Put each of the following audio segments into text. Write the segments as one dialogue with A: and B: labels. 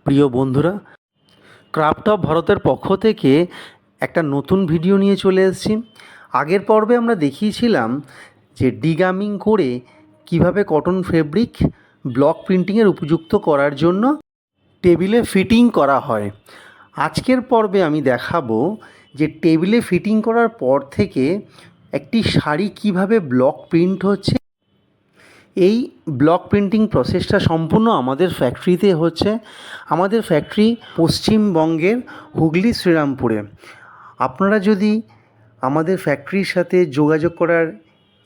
A: প্রিয় বন্ধুরা, craft of ভারতের পক্ষ থেকে একটা নতুন ভিডিও নিয়ে চলে এসেছি। আগের পর্বে আমরা দেখিয়েছিলাম যে ডিগামিং করে কিভাবে কটন ফেব্রিক ব্লক প্রিন্টিংয়ের উপযুক্ত করার জন্য টেবিলে ফিটিং করা হয়। আজকের পর্বে আমি দেখাবো যে টেবিলে ফিটিং করার পর থেকে একটি শাড়ি কিভাবে ব্লক প্রিন্ট হচ্ছে। এই ব্লক প্রিন্টিং প্রসেসটা সম্পূর্ণ আমাদের ফ্যাক্টরিতে হচ্ছে। আমাদের ফ্যাক্টরি পশ্চিমবঙ্গের হুগলি শ্রীরামপুরে। আপনারা যদি আমাদের ফ্যাক্টরির সাথে যোগাযোগ করার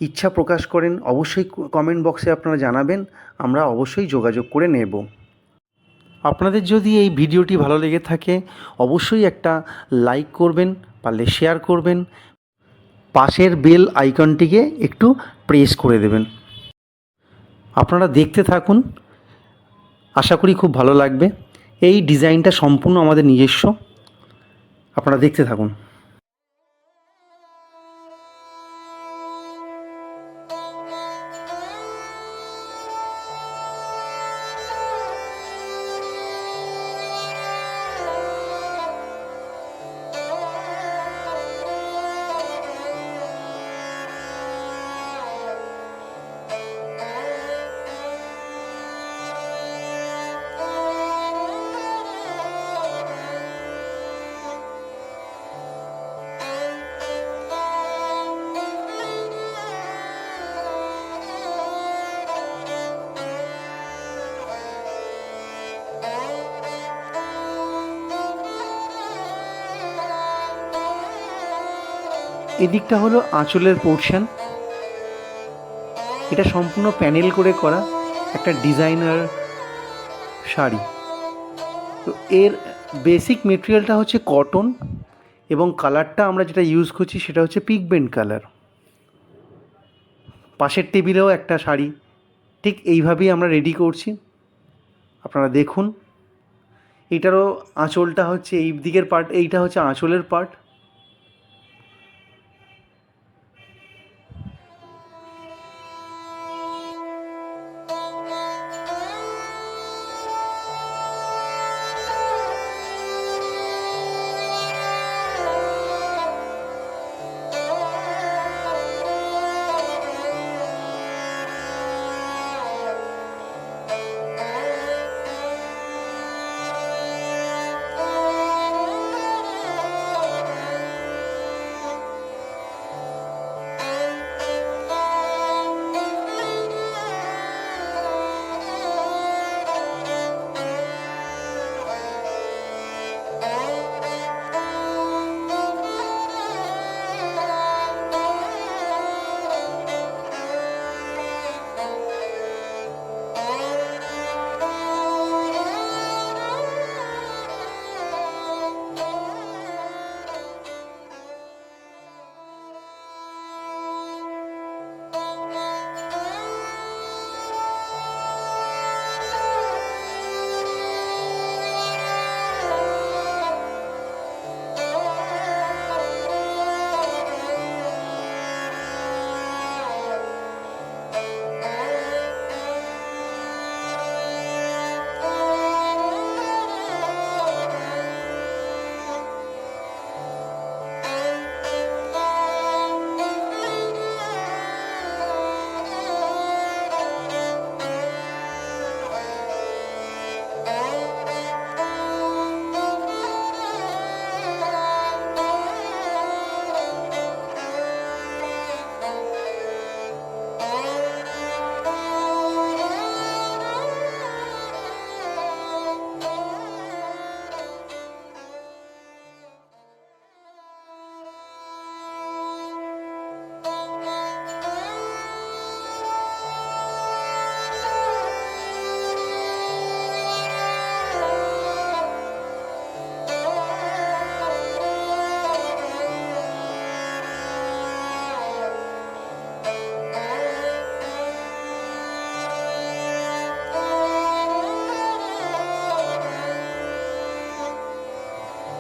A: ইচ্ছা প্রকাশ করেন, অবশ্যই কমেন্ট বক্সে আপনারা জানাবেন, আমরা অবশ্যই যোগাযোগ করে নেব। আপনাদের যদি এই ভিডিওটি ভালো লেগে থাকে অবশ্যই একটা লাইক করবেন, পারলে শেয়ার করবেন, পাশের বেল আইকনটিকে একটু প্রেস করে দেবেন। আপনারা দেখতে থাকুন, আশা করি খুব ভালো লাগবে। এই ডিজাইনটা সম্পূর্ণ আমাদের নিজস্ব, আপনারা দেখতে থাকুন। এদিকটা হলো আঁচলের পোর্শন। এটা সম্পূর্ণ প্যানেল করে করা একটা ডিজাইনার শাড়ি। তো এর বেসিক মেটেরিয়ালটা হচ্ছে কটন এবং কালারটা আমরা যেটা ইউজ করছি সেটা হচ্ছে পিগমেন্ট কালার। পাশের টেবিলেও একটা শাড়ি ঠিক এইভাবেই আমরা রেডি করছি, আপনারা দেখুন। এইটারও আঁচলটা হচ্ছে এই দিকের পার্ট, এইটা হচ্ছে আঁচলের পার্ট।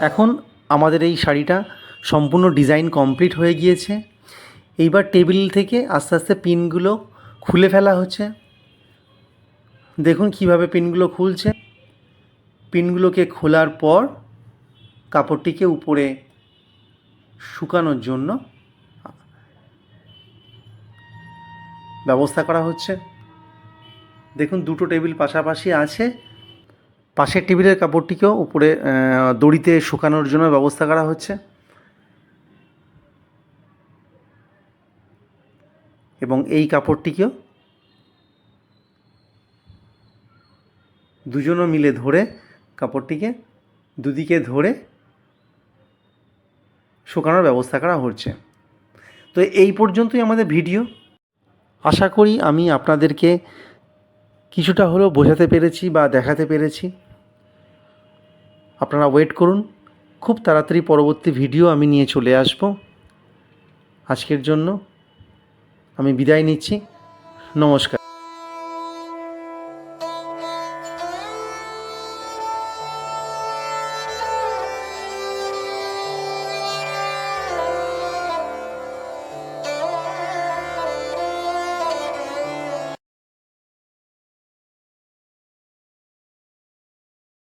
A: এখন আমাদের এই শাড়িটা সম্পূর্ণ ডিজাইন কমপ্লিট হয়ে গিয়েছে। এইবার টেবিল থেকে আস্তে আস্তে পিনগুলো খুলে ফেলা হচ্ছে। দেখুন কিভাবে পিনগুলো খুলছে। পিনগুলোকে খোলার পর কাপড়টিকে উপরে শুকানোর জন্য ব্যবস্থা করা হচ্ছে। দেখুন দুটো টেবিল পাশাপাশি আছে, পাশের টেবিলের কাপড়টিকেও উপরে দড়িতে শুকানোর জন্য ব্যবস্থা করা হচ্ছে এবং এই কাপড়টিকেও দুজনও মিলে ধরে কাপড়টিকে দুদিকে ধরে শুকানোর ব্যবস্থা করা হচ্ছে। তো এই পর্যন্তই আমাদের ভিডিও। আশা করি আমি আপনাদেরকে কিছুটা হলেও বোঝাতে পেরেছি বা দেখাতে পেরেছি। আপনারা ওয়েট করুন, খুব তাড়াতাড়ি পরবর্তী ভিডিও আমি নিয়ে চলে আসব। আজকের জন্য আমি বিদায় নিচ্ছি। নমস্কার।